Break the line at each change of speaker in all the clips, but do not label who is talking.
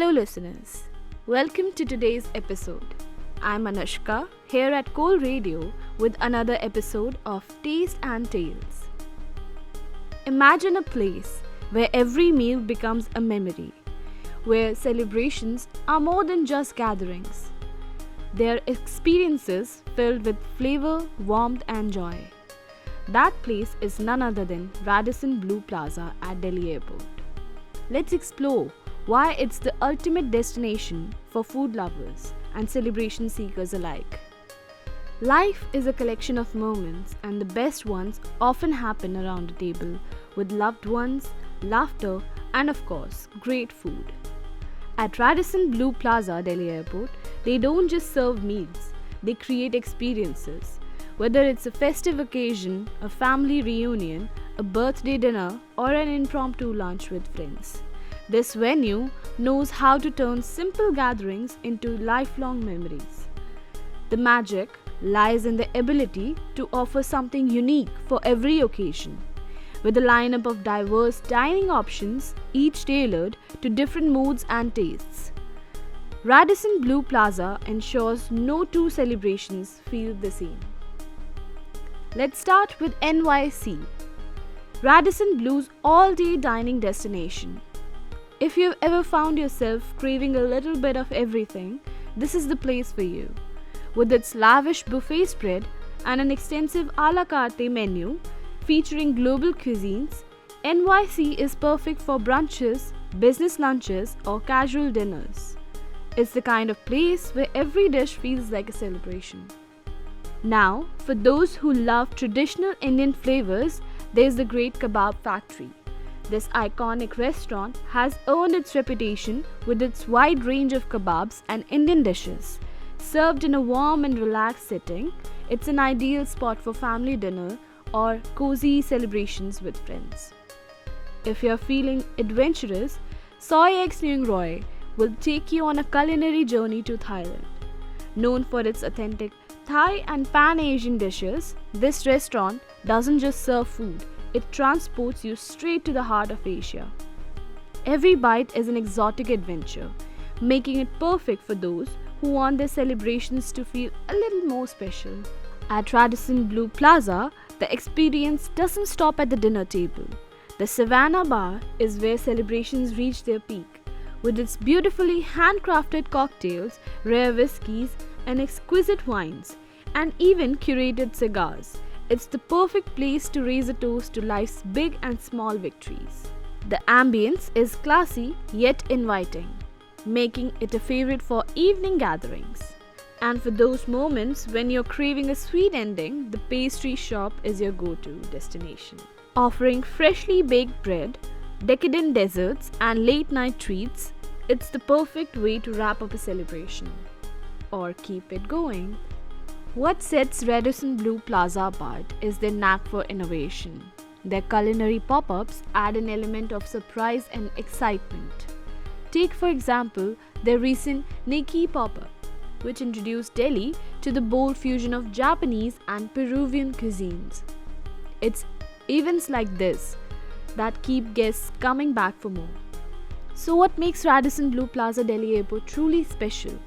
Hello listeners, welcome to today's episode. I'm Anushka here at Cole Radio with another episode of Taste and Tales. Imagine a place where every meal becomes a memory, where celebrations are more than just gatherings. They're experiences filled with flavor, warmth and joy. That place is none other than Radisson Blu Plaza at Delhi Airport. Let's explore why it's the ultimate destination for food lovers and celebration seekers alike. Life is a collection of moments, and the best ones often happen around a table with loved ones, laughter, and of course, great food. At Radisson Blu Plaza, Delhi Airport, they don't just serve meals, they create experiences. Whether it's a festive occasion, a family reunion, a birthday dinner, or an impromptu lunch with friends, this venue knows how to turn simple gatherings into lifelong memories. The magic lies in the ability to offer something unique for every occasion, with a lineup of diverse dining options, each tailored to different moods and tastes. Radisson Blu Plaza ensures no two celebrations feel the same. Let's start with NYC, Radisson Blu's all-day dining destination. If you've ever found yourself craving a little bit of everything, this is the place for you. With its lavish buffet spread and an extensive a la carte menu featuring global cuisines, NYC is perfect for brunches, business lunches, or casual dinners. It's the kind of place where every dish feels like a celebration. Now, for those who love traditional Indian flavors, there's the Great Kebab Factory. This iconic restaurant has earned its reputation with its wide range of kebabs and Indian dishes. Served in a warm and relaxed setting, it's an ideal spot for family dinner or cozy celebrations with friends. If you're feeling adventurous, Soy X Nueng Roy will take you on a culinary journey to Thailand. Known for its authentic Thai and Pan-Asian dishes, this restaurant doesn't just serve food, it transports you straight to the heart of Asia. Every bite is an exotic adventure, making it perfect for those who want their celebrations to feel a little more special. At Radisson Blu Plaza, the experience doesn't stop at the dinner table. The Savannah Bar is where celebrations reach their peak, with its beautifully handcrafted cocktails, rare whiskies, and exquisite wines, and even curated cigars. It's the perfect place to raise a toast to life's big and small victories. The ambience is classy yet inviting, making it a favorite for evening gatherings. And for those moments when you're craving a sweet ending, the pastry shop is your go-to destination. Offering freshly baked bread, decadent desserts, and late-night treats, it's the perfect way to wrap up a celebration. Or keep it going. What sets Radisson Blu Plaza apart is their knack for innovation. Their culinary pop-ups add an element of surprise and excitement. Take for example their recent Nikki pop-up, which introduced Delhi to the bold fusion of Japanese and Peruvian cuisines. It's events like this that keep guests coming back for more. So what makes Radisson Blu Plaza Delhi Airport truly special?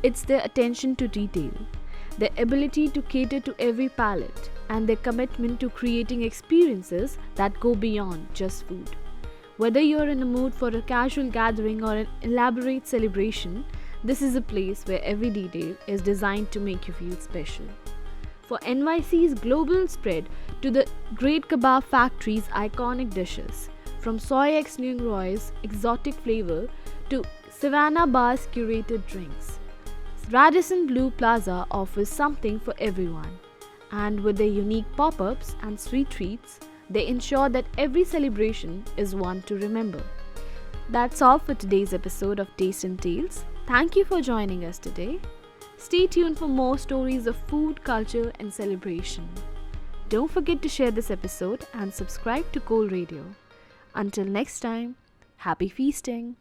It's their attention to detail, their ability to cater to every palate, and their commitment to creating experiences that go beyond just food. Whether you're in a mood for a casual gathering or an elaborate celebration, this is a place where every detail is designed to make you feel special. For NYC's global spread to the Great Kebab Factory's iconic dishes, from Soy X Nueng Roy's exotic flavor to Savannah Bar's curated drinks, Radisson Blu Plaza offers something for everyone, and with their unique pop-ups and sweet treats, they ensure that every celebration is one to remember. That's all for today's episode of Taste and Tales. Thank you for joining us today. Stay tuned for more stories of food, culture, and celebration. Don't forget to share this episode and subscribe to Cole Radio. Until next time, happy feasting!